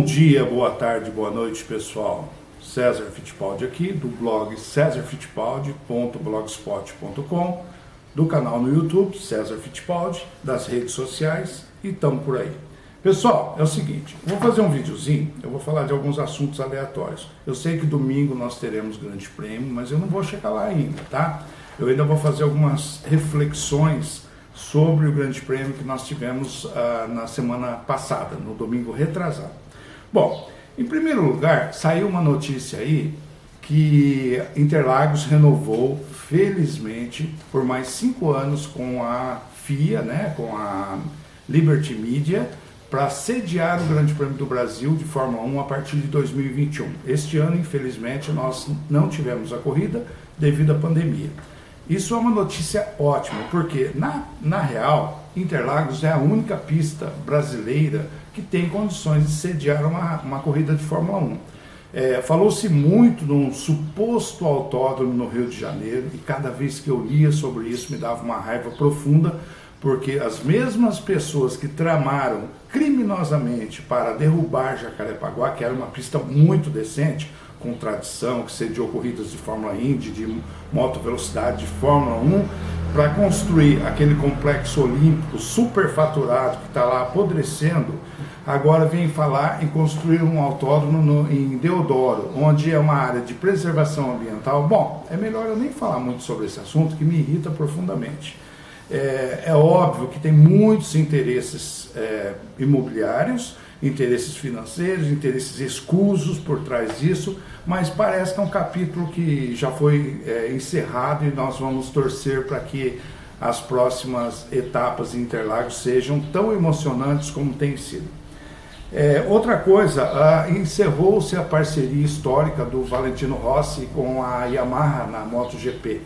dia, boa tarde, boa noite, pessoal. César Fittipaldi aqui, do blog cesarfittipaldi.blogspot.com, do canal no YouTube, César Fittipaldi, das redes sociais e tamo por aí. Pessoal, é o seguinte, eu vou fazer um videozinho, eu vou falar de alguns assuntos aleatórios. Eu sei que domingo nós teremos grande prêmio, mas eu não vou chegar lá ainda, tá? Eu ainda vou fazer algumas reflexões sobre o grande prêmio que nós tivemos na semana passada, no domingo retrasado. Bom, em primeiro lugar, saiu uma notícia aí que Interlagos renovou, felizmente, por mais 5 anos com a FIA, né, com a Liberty Media, para sediar o Grande Prêmio do Brasil de Fórmula 1 a partir de 2021. Este ano, infelizmente, nós não tivemos a corrida devido à pandemia. Isso é uma notícia ótima, porque na real, Interlagos é a única pista brasileira que tem condições de sediar uma corrida de Fórmula 1. Falou-se muito de um suposto autódromo no Rio de Janeiro, e cada vez que eu lia sobre isso me dava uma raiva profunda, porque as mesmas pessoas que tramaram criminosamente para derrubar Jacarepaguá, que era uma pista muito decente, com tradição, que sediou corridas de Fórmula Indy, de moto velocidade, de Fórmula 1, para construir aquele complexo olímpico superfaturado que está lá apodrecendo, agora vem falar em construir um autódromo em Deodoro, onde é uma área de preservação ambiental. Bom, é melhor eu nem falar muito sobre esse assunto, que me irrita profundamente. É óbvio que tem muitos interesses imobiliários, interesses financeiros, interesses escusos por trás disso, mas parece que é um capítulo que já foi encerrado, e nós vamos torcer para que as próximas etapas em Interlagos sejam tão emocionantes como tem sido. Outra coisa, encerrou-se a parceria histórica do Valentino Rossi com a Yamaha na MotoGP.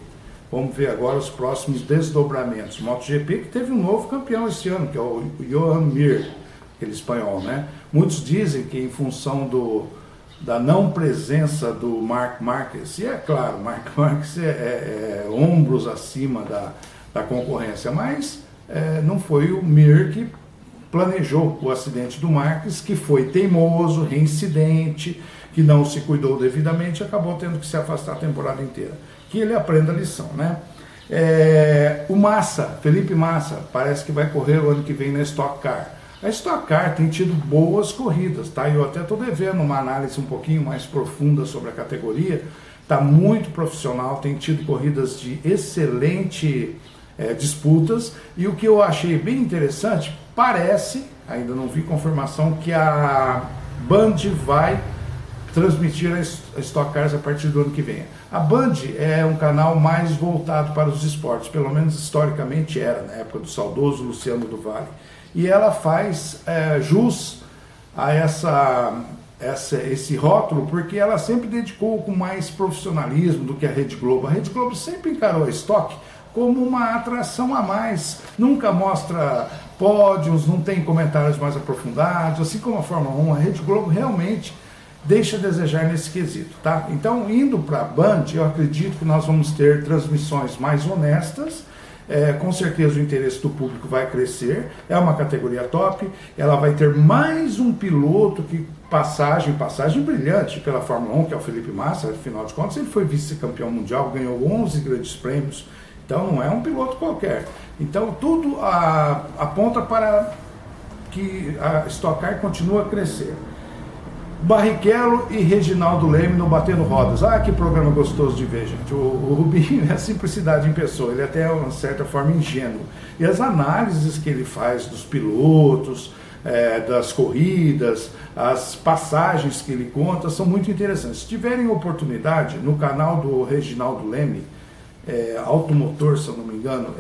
Vamos ver agora os próximos desdobramentos. MotoGP que teve um novo campeão esse ano, que é o Joan Mir, aquele espanhol, né? Muitos dizem que em função da não presença do Marc Marquez, e é claro, Marc Marquez é ombros acima da concorrência, mas não foi o Mir que planejou o acidente do Marquez, que foi teimoso, reincidente, que não se cuidou devidamente e acabou tendo que se afastar a temporada inteira. Que ele aprenda a lição, né? O Massa, Felipe Massa, parece que vai correr o ano que vem na Stock Car. A Stock Car tem tido boas corridas, tá? Eu até estou devendo uma análise um pouquinho mais profunda sobre a categoria. Está muito profissional, tem tido corridas de excelente disputas. E o que eu achei bem interessante, parece, ainda não vi confirmação, que a Band vai transmitir a Stock Cars a partir do ano que vem. A Band é um canal mais voltado para os esportes, pelo menos historicamente era, na época do saudoso Luciano do Vale. E ela faz jus a esse rótulo, porque ela sempre dedicou com mais profissionalismo do que a Rede Globo. A Rede Globo sempre encarou a Stock como uma atração a mais, nunca mostra pódios, não tem comentários mais aprofundados, assim como a Fórmula 1, a Rede Globo realmente deixa a desejar nesse quesito, tá? Então, indo para a Band, eu acredito que nós vamos ter transmissões mais honestas. Com certeza o interesse do público vai crescer, é uma categoria top, ela vai ter mais um piloto que passagem brilhante pela Fórmula 1, que é o Felipe Massa. Afinal de contas, ele foi vice-campeão mundial, ganhou 11 grandes prêmios, então não é um piloto qualquer. Então tudo aponta para que a Stock Car continue a crescer. Barrichello e Reginaldo Leme no Batendo Rodas. Que programa gostoso de ver, gente. O Rubinho é a simplicidade em pessoa, ele é até uma certa forma ingênuo. E as análises que ele faz dos pilotos, das corridas, as passagens que ele conta são muito interessantes. Se tiverem oportunidade, no canal do Reginaldo Leme, Automotor, se eu não me engano,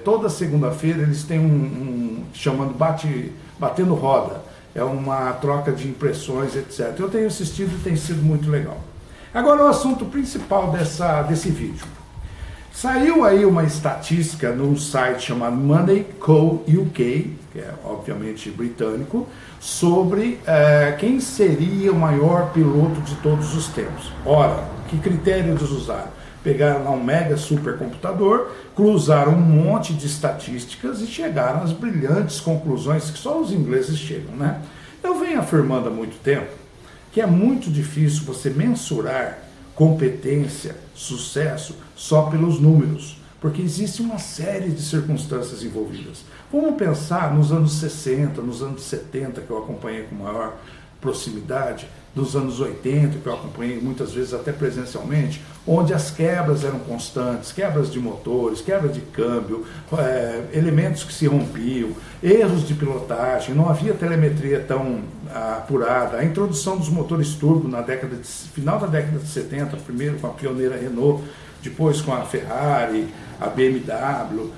toda segunda-feira eles têm um chamando Batendo Roda. É uma troca de impressões, etc. Eu tenho assistido e tem sido muito legal. Agora o assunto principal desse vídeo. Saiu aí uma estatística num site chamado Money Co. UK, que é obviamente britânico, sobre quem seria o maior piloto de todos os tempos. Ora, que critério eles usaram? Pegaram lá um mega supercomputador, cruzaram um monte de estatísticas e chegaram às brilhantes conclusões que só os ingleses chegam, né? Eu venho afirmando há muito tempo que é muito difícil você mensurar competência, sucesso, só pelos números, porque existe uma série de circunstâncias envolvidas. Vamos pensar nos anos 60, nos anos 70, que eu acompanhei com maior proximidade, nos anos 80, que eu acompanhei muitas vezes até presencialmente, onde as quebras eram constantes, quebras de motores, quebra de câmbio, elementos que se rompiam, erros de pilotagem, não havia telemetria tão apurada, a introdução dos motores turbo na final da década de 70, primeiro com a pioneira Renault, depois com a Ferrari, a BMW,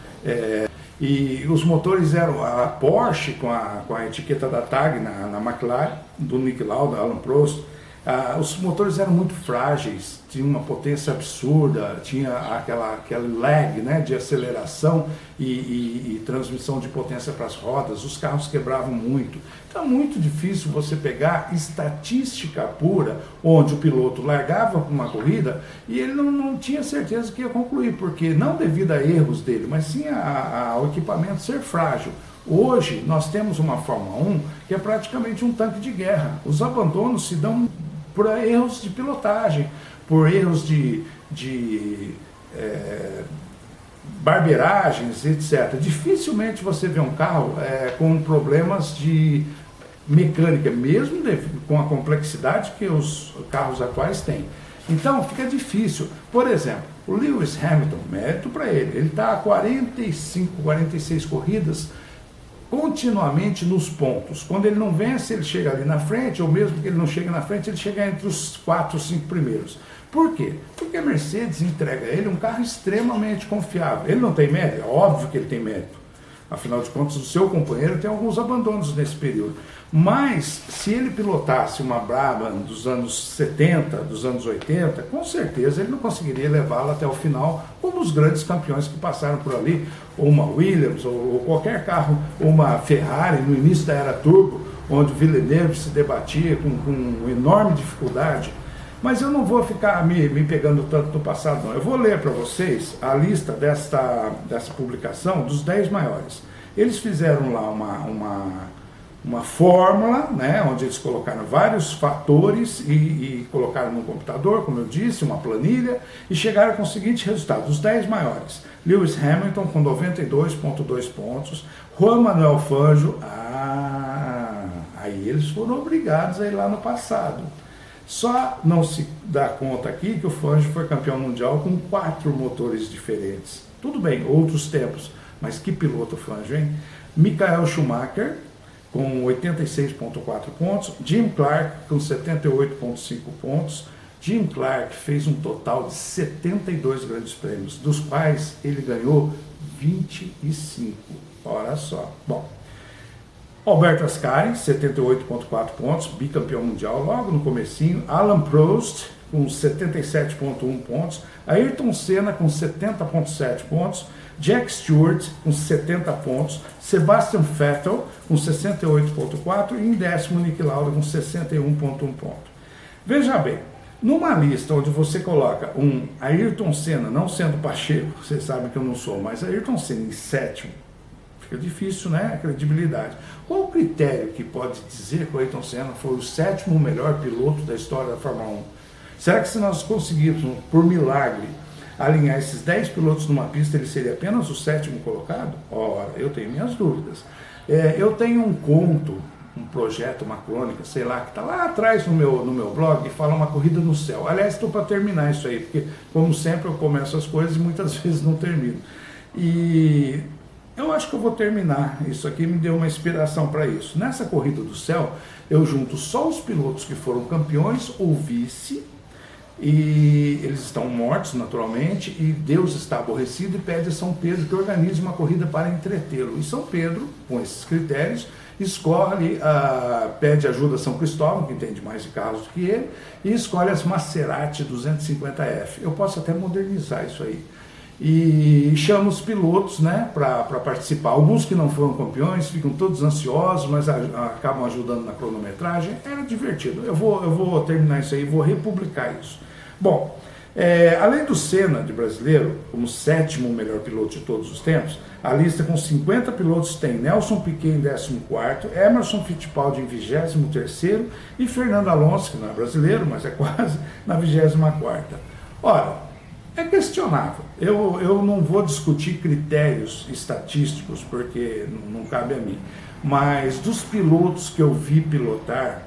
e os motores eram a Porsche com a etiqueta da TAG na McLaren, do Nick Lauda, Alan Prost. Os motores eram muito frágeis, tinha uma potência absurda, tinha aquele lag, né, de aceleração e transmissão de potência para as rodas, os carros quebravam muito. Então é muito difícil você pegar estatística pura, onde o piloto largava uma corrida e ele não tinha certeza que ia concluir, porque não devido a erros dele, mas sim ao equipamento ser frágil. Hoje nós temos uma Fórmula 1 que é praticamente um tanque de guerra. Os abandonos se dão por erros de pilotagem, por erros de barberagens, etc. Dificilmente você vê um carro com problemas de mecânica, mesmo com a complexidade que os carros atuais têm. Então fica difícil. Por exemplo, o Lewis Hamilton, mérito para ele está há 45, 46 corridas continuamente nos pontos. Quando ele não vence, ele chega ali na frente, ou mesmo que ele não chegue na frente, ele chega entre os 4 ou 5 primeiros. Por quê? Porque a Mercedes entrega a ele um carro extremamente confiável. Ele não tem mérito? É óbvio que ele tem mérito. Afinal de contas, o seu companheiro tem alguns abandonos nesse período. Mas, se ele pilotasse uma Brabham dos anos 70, dos anos 80, com certeza ele não conseguiria levá-la até o final, como os grandes campeões que passaram por ali, ou uma Williams, ou qualquer carro, ou uma Ferrari no início da era turbo, onde o Villeneuve se debatia com enorme dificuldade. Mas eu não vou ficar me pegando tanto no passado, não. Eu vou ler para vocês a lista dessa publicação dos 10 maiores. Eles fizeram lá uma fórmula, né, onde eles colocaram vários fatores e colocaram no computador, como eu disse, uma planilha, e chegaram com o seguinte resultado: os 10 maiores. Lewis Hamilton com 92,2 pontos, Juan Manuel Fangio, aí eles foram obrigados a ir lá no passado. Só não se dá conta aqui que o Fangio foi campeão mundial com 4 motores diferentes. Tudo bem, outros tempos, mas que piloto o Fangio, hein? Michael Schumacher com 86,4 pontos, Jim Clark com 78,5 pontos. Jim Clark fez um total de 72 grandes prêmios, dos quais ele ganhou 25. Olha só. Bom, Alberto Ascari, 78,4 pontos, bicampeão mundial logo no comecinho. Alan Prost, com 77,1 pontos. Ayrton Senna, com 70,7 pontos. Jack Stewart, com 70 pontos. Sebastian Vettel, com 68,4. E em décimo, Nick Lauda, com 61,1 ponto. Veja bem, numa lista onde você coloca um Ayrton Senna, não sendo Pacheco, vocês sabem que eu não sou, mas Ayrton Senna em sétimo, fica difícil, né? A credibilidade. Qual o critério que pode dizer que o Ayrton Senna foi o 7º melhor piloto da história da Fórmula 1? Será que se nós conseguíssemos, por milagre, alinhar esses 10 pilotos numa pista, ele seria apenas o 7º colocado? Ora, eu tenho minhas dúvidas. Eu tenho um conto, um projeto, uma crônica, sei lá, que está lá atrás no meu blog, e fala uma corrida no céu. Aliás, estou para terminar isso aí, porque, como sempre, eu começo as coisas e muitas vezes não termino. E eu acho que eu vou terminar. Isso aqui me deu uma inspiração para isso. Nessa corrida do céu, eu junto só os pilotos que foram campeões ou vice, e eles estão mortos naturalmente, e Deus está aborrecido e pede a São Pedro que organize uma corrida para entretê-lo. E São Pedro, com esses critérios, escolhe, pede ajuda a São Cristóvão, que entende mais de carros do que ele, e escolhe as Maserati 250F. Eu posso até modernizar isso aí. E chama os pilotos, né, para participar. Alguns que não foram campeões ficam todos ansiosos, mas acabam ajudando na cronometragem. Era divertido. Eu vou terminar isso aí, vou republicar isso. Bom, Além do Senna, de brasileiro, como 7º melhor piloto de todos os tempos, a lista com 50 pilotos tem Nelson Piquet em 14º, Emerson Fittipaldi em 23º e Fernando Alonso, que não é brasileiro, mas é quase, na 24ª. Ora, é questionável. Eu não vou discutir critérios estatísticos, porque não cabe a mim. Mas dos pilotos que eu vi pilotar,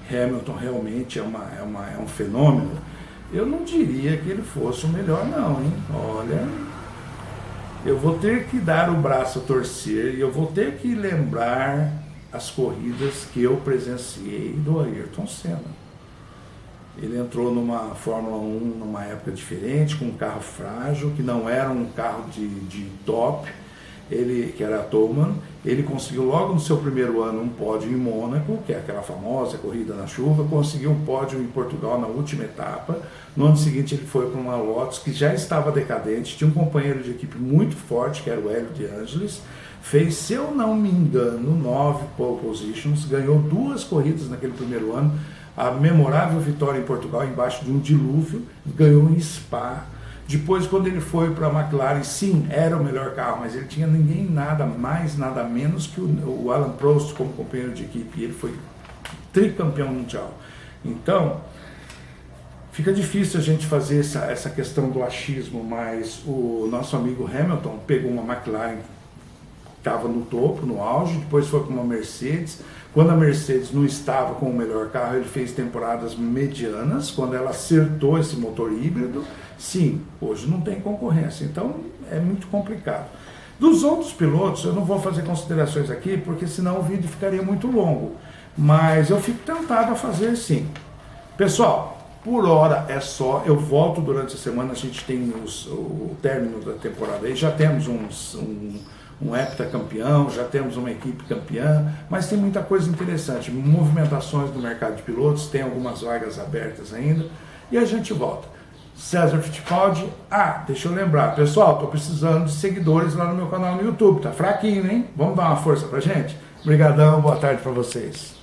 Hamilton realmente é um fenômeno. Eu não diria que ele fosse o melhor não, hein? Olha, eu vou ter que dar o braço a torcer e eu vou ter que lembrar as corridas que eu presenciei do Ayrton Senna. Ele entrou numa Fórmula 1 numa época diferente, com um carro frágil, que não era um carro de top, que era a Toleman. Ele conseguiu logo no seu primeiro ano um pódio em Mônaco, que é aquela famosa corrida na chuva, conseguiu um pódio em Portugal na última etapa. No ano seguinte ele foi para uma Lotus que já estava decadente, tinha um companheiro de equipe muito forte, que era o Hélio de Angelis, fez, se eu não me engano, 9 pole positions, ganhou 2 corridas naquele primeiro ano, a memorável vitória em Portugal, embaixo de um dilúvio, ganhou em Spa. Depois, quando ele foi para a McLaren, sim, era o melhor carro, mas ele tinha ninguém nada mais, nada menos que o Alan Prost como companheiro de equipe, e ele foi tricampeão mundial. Então, fica difícil a gente fazer essa questão do achismo, mas o nosso amigo Hamilton pegou uma McLaren, estava no topo, no auge, depois foi para uma Mercedes. Quando a Mercedes não estava com o melhor carro, ele fez temporadas medianas. Quando ela acertou esse motor híbrido, sim, hoje não tem concorrência, então é muito complicado. Dos outros pilotos, eu não vou fazer considerações aqui, porque senão o vídeo ficaria muito longo, mas eu fico tentado a fazer sim. Pessoal, por hora é só, eu volto durante a semana, a gente tem o término da temporada aí, já temos um heptacampeão, já temos uma equipe campeã, mas tem muita coisa interessante, movimentações do mercado de pilotos, tem algumas vagas abertas ainda, e a gente volta. César Fittipaldi, deixa eu lembrar, pessoal, estou precisando de seguidores lá no meu canal no YouTube, tá fraquinho, hein? Vamos dar uma força pra gente? Obrigadão, boa tarde para vocês.